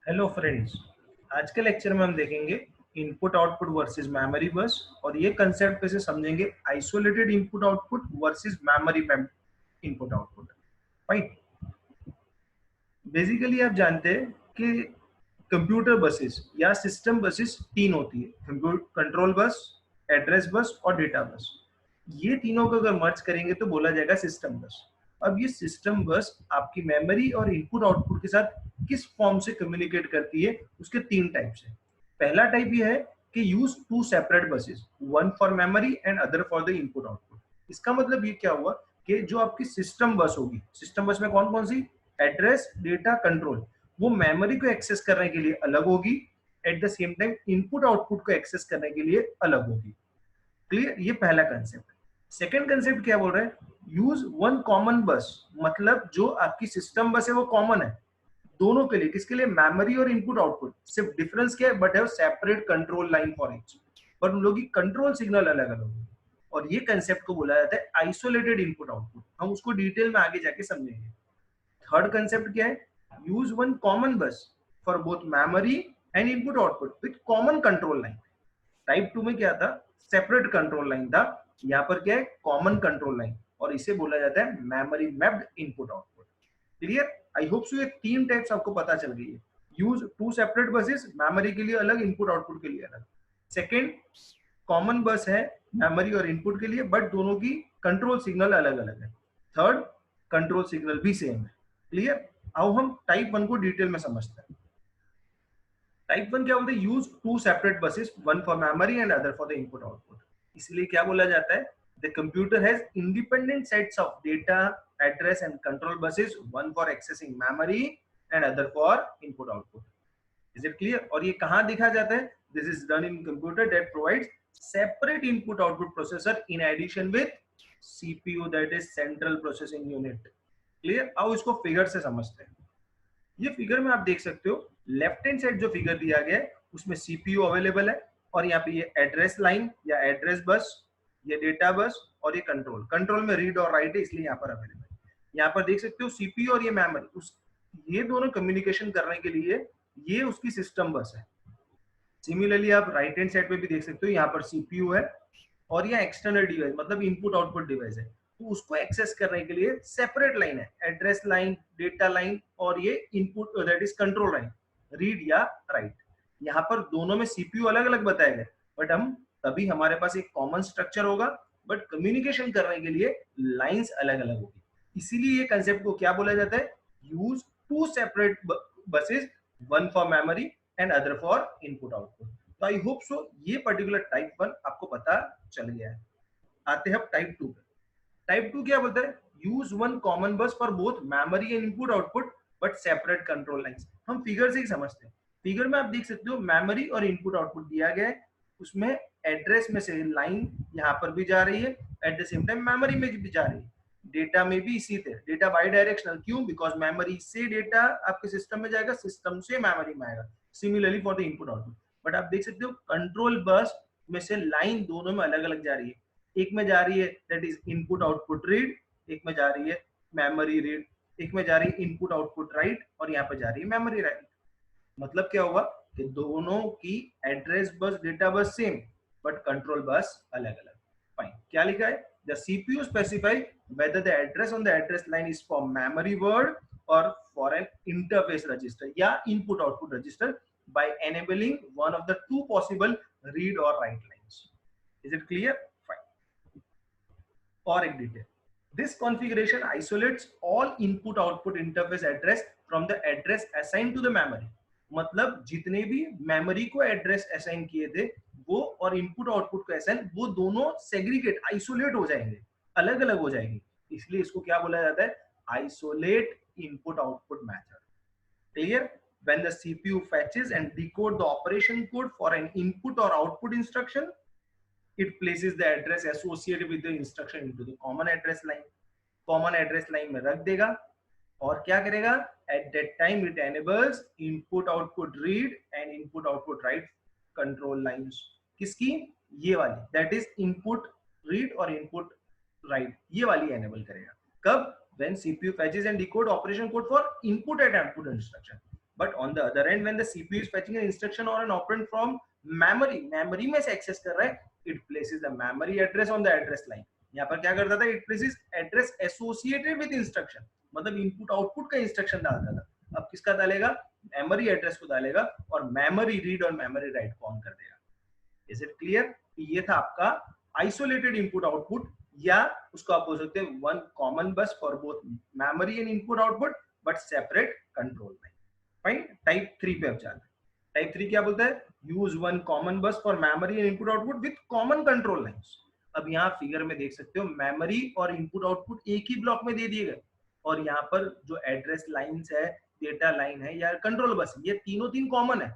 Hello friends, आज के lecture में हम देखेंगे इनपुट आउटपुट वर्सेस मेमोरी बस और ये कंसेप्ट कैसे समझेंगे isolated input output versus memory input output. Right. Basically आप जानते हैं कि कंप्यूटर बसेस या सिस्टम बसेस तीन होती है, कंट्रोल बस, एड्रेस बस और डेटा बस। ये तीनों को अगर मर्ज करेंगे तो बोला जाएगा सिस्टम बस। अब ये सिस्टम बस आपकी मेमोरी और इनपुट आउटपुट के साथ किस फॉर्म से कम्युनिकेट करती है, उसके तीन टाइप्स है। पहला टाइप ये है कि use to separate buses, one for memory and other for the input output. इसका मतलब ये क्या हुआ कि जो आपकी सिस्टम बस होगी, सिस्टम बस में कौन कौन सी, एड्रेस, डेटा, कंट्रोल, वो मेमोरी को एक्सेस करने के लिए अलग होगी, at the same time input output को एक्सेस करने के लिए अलग होगी। क्लियर? ये पहला कंसेप्ट। सेकंड कंसेप्ट क्या बोल रहे हैं, यूज वन कॉमन बस, मतलब जो आपकी सिस्टम बस है वो कॉमन है दोनों के लिए। किसके लिए? मेमोरी और इनपुट आउटपुट। सिर्फ डिफरेंस क्या है, but have separate control line for each, पर उन लोगों की कंट्रोल सिग्नल अलग अलग है। और ये कंसेप्ट को बोला जाता है आइसोलेटेड इनपुट आउटपुट। हम उसको डिटेल में आगे जाके समझेंगे। थर्ड कंसेप्ट क्या है, यूज वन कॉमन बस for both memory and input output with common control line. Type 2 में क्या था, सेपरेट कंट्रोल लाइन था, यहाँ पर क्या है, कॉमन कंट्रोल लाइन, और इसे बोला जाता है memory mapped input output. Clear? I hope so ये तीन टाइप्स आपको पता चल गई है। Use to separate buses, memory के लिए अलग, इनपुट आउटपुट के लिए अलग। सेकेंड, कॉमन बस है मेमोरी और इनपुट के लिए, बट दोनों की कंट्रोल सिग्नल अलग अलग है। थर्ड, कंट्रोल सिग्नल भी सेम है। क्लियर? अब हम टाइप 1 को डिटेल में समझते हैं। टाइप 1 क्या बोलते हैं, use to separate buses, one for memory and other for the input output. इसलिए क्या बोला जाता है, the computer has independent sets of data, address and control buses, one for accessing memory and other for input output. Is it clear? और ये कहां देखा जाता है, this is done in computer that provides separate input output processor in addition with CPU, that is central processing unit. Clear? अब इसको figure से समझते हैं। ये फिगर में आप देख सकते हो, लेफ्ट हैंड साइड जो फिगर दिया गया है उसमें सीपीयू अवेलेबल है, और यहाँ पे ये एड्रेस लाइन या एड्रेस बस, ये डेटा बस, और ये कंट्रोल। कंट्रोल में रीड और राइट है, इसलिए यहाँ पर अवेलेबल है। यहाँ पर देख सकते हो सीपीयू और ये मेमोरी, उस ये दोनों कम्युनिकेशन करने के लिए ये उसकी सिस्टम बस है। सिमिलरली आप राइट हैंड साइड पे भी देख सकते हो, यहाँ पर सीपीयू है और ये एक्सटर्नल डिवाइस मतलब इनपुट आउटपुट डिवाइस है, तो उसको एक्सेस करने के लिए सेपरेट लाइन है, एड्रेस लाइन, डेटा लाइन, और ये input that is control line, read या राइट। यहाँ पर दोनों में सीपीयू अलग अलग बताए गए, बट हम तभी हमारे पास एक कॉमन स्ट्रक्चर होगा, बट कम्युनिकेशन करने के लिए लाइंस अलग अलग होगी। इसीलिए ये कंसेप्ट को क्या बोला जाता है, use to separate buses, one for memory and other for input output. तो आई होप सो ये पर्टिकुलर टाइप 1 आपको पता चल गया है। आते हैं टाइप 2 पे। टाइप 2 क्या बोलता है, यूज वन कॉमन बस for both memory and input output but separate contour lines. हम फिगर से ही समझते हैं। फिगर में आप देख सकते हो मेमोरी और इनपुट आउटपुट दिया गया है, उसमें एड्रेस में से लाइन यहाँ पर भी जा रही है, at the same time memory में भी जा रही है, डेटा में भी इसी तरह। डेटा बाई डायरेक्शनल, क्यों? बिकॉज मेमोरी से डेटा आपके सिस्टम में जाएगा, सिस्टम से मेमोरी में आएगा। Similarly for the input output. But आप देख सकते हो कंट्रोल बस में से लाइन दोनों में अलग अलग जा रही है। एक में जा रही है that is input output read, एक में जा रही है मेमोरी रीड, एक में जा रही है इनपुट आउटपुट राइट, और यहाँ पे जा रही है मेमोरी राइट। मतलब क्या हुआ कि दोनों की address bus, data bus same, but control bus अलग अलग। फाइन। क्या लिखा है, the CPU specify whether the address on the address line is for memory word or for an interface register या input output register by enabling one of the two possible read or write lines. Is it clear? Fine. और एक detail, this configuration isolates all input output interface address from the address assigned to the memory. मतलब जितने भी memory को address assign किए थे वो और इनपुट आउटपुट को असाइन, वो दोनों सेग्रीगेट, आइसोलेट हो जाएंगे, अलग अलग हो जाएंगे। इसलिए इसको क्या बोला जाता है, isolate input output method. Clear? when the CPU fetches and decode the operation code for an input or output instruction, it places the address associated with the instruction into the common address line. common address line में रख देगा, और क्या करेगा, at that time it enables input output read and input output write control lines. किसकी? ये वाली, that is input read और input write, ये वाली enable करेगा। कब? when CPU fetches and decode operation code for input and output instruction. But on the other and when the CPU is fetching an instruction और N operand from memory में से access कर रहा है, it places the memory address on the address line. यहाँ पर क्या करता था, it places address associated with instruction, मतलब इनपुट आउटपुट का इंस्ट्रक्शन डालता था। अब किसका डालेगा, मेमोरी एड्रेस को डालेगा और मेमोरी रीड और मेमोरी राइट को ऑन कर देगा। Is it clear? ये था आपका आइसोलेटेड इनपुट आउटपुट, या उसको आप बोल सकते हैं वन कॉमन बस for both memory and input output but separate control line. Fine, type 3 पे अब जाते हैं। टाइप 3 क्या बोलता है, यूज वन कॉमन बस for memory and input output with common contour lines. अब यहाँ फिगर में देख सकते हो मेमोरी और इनपुट आउटपुट एक ही ब्लॉक में दे दिए गए, और यहाँ पर जो एड्रेस लाइंस है, डेटा लाइन है या कंट्रोल बस, ये तीन कॉमन है।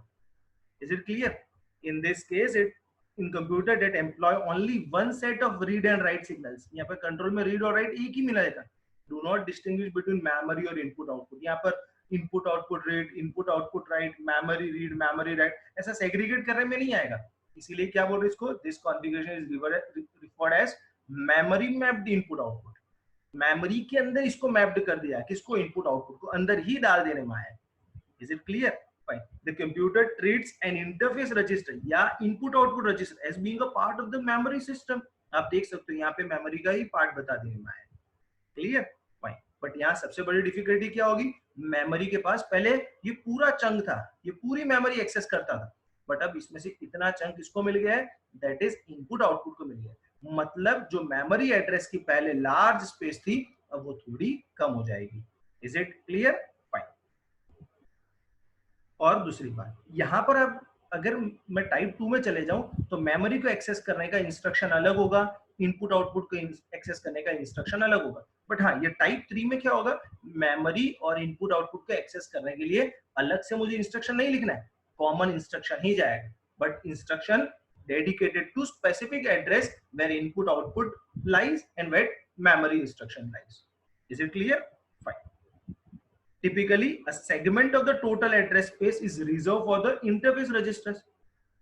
Is it clear? In this case it in computer that employ only one set of read and write signals। यहाँ पर कंट्रोल में रीड और राइट एक ही मिला जाता है। Do not distinguish between memory और इनपुट आउटपुट। यहाँ पर input output read, input output right, memory read, memory write, ऐसा सेग्रीगेट करने में नहीं आएगा। इसीलिए क्या बोल रहे हैं इसको, this configuration is referred as memory mapped input output. Memory के अंदर इसको मैप्ड कर दिया, किसको, इनपुट आउटपुट को अंदर ही डाल देने में आया। Is it clear? The computer treats an interface register या input output register as being a part of the memory system। आप देख सकते हो यहाँ पे मेमोरी का ही पार्ट बता देने में आया। क्लियर? फाइन। बट यहाँ सबसे बड़ी डिफिकल्टी क्या होगी, मेमोरी के पास पहले ये पूरा चंक था, ये पूरी मेमोरी एक्सेस करता था, बट अब इसमें से इतना चंक किसको मिल गया है, दैट इज इनपुट आउटपुट को मिल गया है। मतलब जो मेमोरी एड्रेस की पहले लार्ज स्पेस थी, अब वो थोड़ी कम हो जाएगी। Is it clear? और दूसरी बात, यहाँ पर अब अगर मैं टाइप 2 में चले जाऊं तो मेमोरी को एक्सेस करने का इंस्ट्रक्शन अलग होगा, इनपुट आउटपुट को एक्सेस करने का इंस्ट्रक्शन अलग होगा। बट हाँ, ये टाइप 3 में क्या होगा, मेमोरी और इनपुट आउटपुट को एक्सेस करने के लिए अलग से मुझे इंस्ट्रक्शन नहीं लिखना है, कॉमन इंस्ट्रक्शन ही जाएगा, but instruction dedicated to specific address where input output lies and where memory instruction lies. Is it clear? Typically, a segment of the total address space is reserved for the interface registers।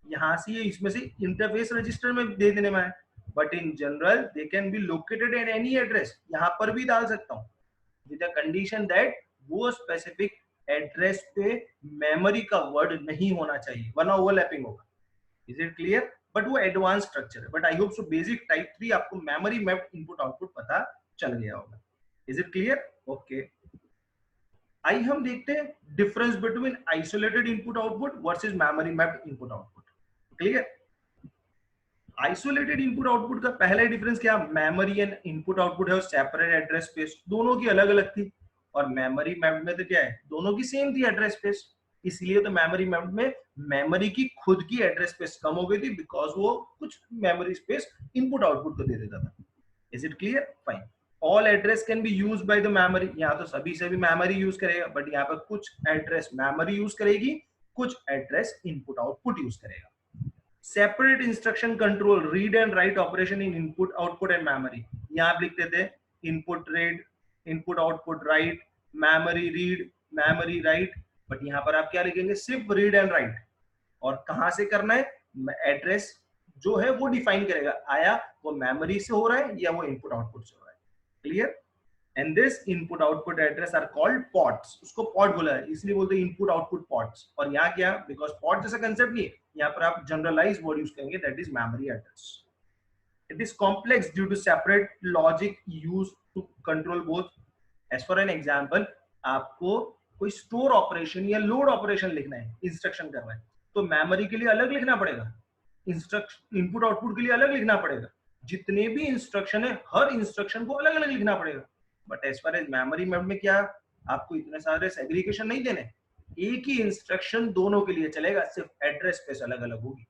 यहाँ से ये इसमें से interface register में दे देने में है, but in general they can be located at any address। यहाँ पर भी डाल सकता हूँ, with the condition that वो specific address पे memory का word नहीं होना चाहिए, वरना overlapping होगा। Is it clear? But वो advanced structure है, but I hope so basic type 3 आपको memory mapped input output पता चल गया होगा। Is it clear? Okay। आइए हम देखते हैं difference between isolated input output versus memory mapped input output. Clear? Isolated input output का पहला डिफरेंस क्या, मेमोरी एंड इनपुट आउटपुट है वो सेपरेट एड्रेस स्पेस, दोनों की अलग अलग थी। और मेमोरी मैप्ड में तो क्या है, दोनों की सेम थी एड्रेस स्पेस, इसलिए तो मेमोरी मैप्ड में मेमोरी की खुद की एड्रेस स्पेस कम हो गई थी, बिकॉज वो कुछ मेमोरी स्पेस इनपुट आउटपुट को दे देता था। Is it clear? Fine. All address can be used by the memory, यहाँ तो सभी से भी मेमोरी यूज करेगा, बट यहाँ पर कुछ एड्रेस मेमोरी यूज करेगी, कुछ एड्रेस इनपुट आउटपुट यूज करेगा। Separate instruction control read and write operation in input output and memory. यहाँ आप लिखते थे input read, input output right, memory read, memory write, but यहाँ पर आप क्या लिखेंगे, सिर्फ रीड एंड राइट। और कहाँ से करना है, एड्रेस जो है वो डिफाइन करेगा, आया वो मेमोरी से हो रहा है या वो इनपुट आउटपुट से हो रहा है। Clear? And this input output address are called ports, उसको पोर्ट बोला है, इसलिए बोलते हैं इनपुट आउटपुट पोर्ट्स। और यहाँ क्या, बिकॉज पोर्ट जैसा कंसेप्ट नहीं है, यहाँ पर आप जनरलाइज वर्ड यूज करेंगे, that is memory address. It is complex due to separate logic use to control both. As for an example, आपको कोई स्टोर ऑपरेशन या लोड ऑपरेशन लिखना है, इंस्ट्रक्शन करना है, तो मेमोरी के लिए अलग लिखना पड़ेगा, इंस्ट्रक्शन इनपुट आउटपुट के लिए अलग लिखना पड़ेगा, जितने भी इंस्ट्रक्शन है हर इंस्ट्रक्शन को अलग अलग लिखना पड़ेगा। But as far as memory map में क्या, आपको इतने सारे सेग्रीगेशन नहीं देने, एक ही इंस्ट्रक्शन दोनों के लिए चलेगा, सिर्फ एड्रेस स्पेस अलग अलग होगी।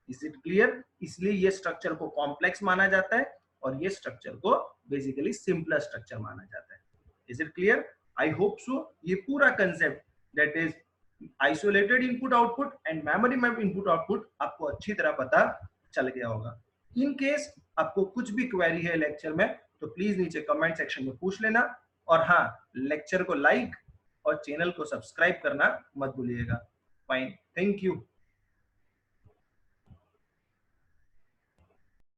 Is it clear? इसलिए ये स्ट्रक्चर को कॉम्प्लेक्स माना जाता है और ये स्ट्रक्चर को बेसिकली सिंपलर स्ट्रक्चर माना जाता है। Is it clear? I hope so ये पूरा concept that is isolated input output and memory map input output आपको अच्छी तरह पता चल गया होगा। इन केस आपको कुछ भी क्वेरी है लेक्चर में तो प्लीज नीचे कमेंट सेक्शन में पूछ लेना, और हाँ, लेक्चर को लाइक और चैनल को सब्सक्राइब करना मत भूलिएगा। Fine, thank you.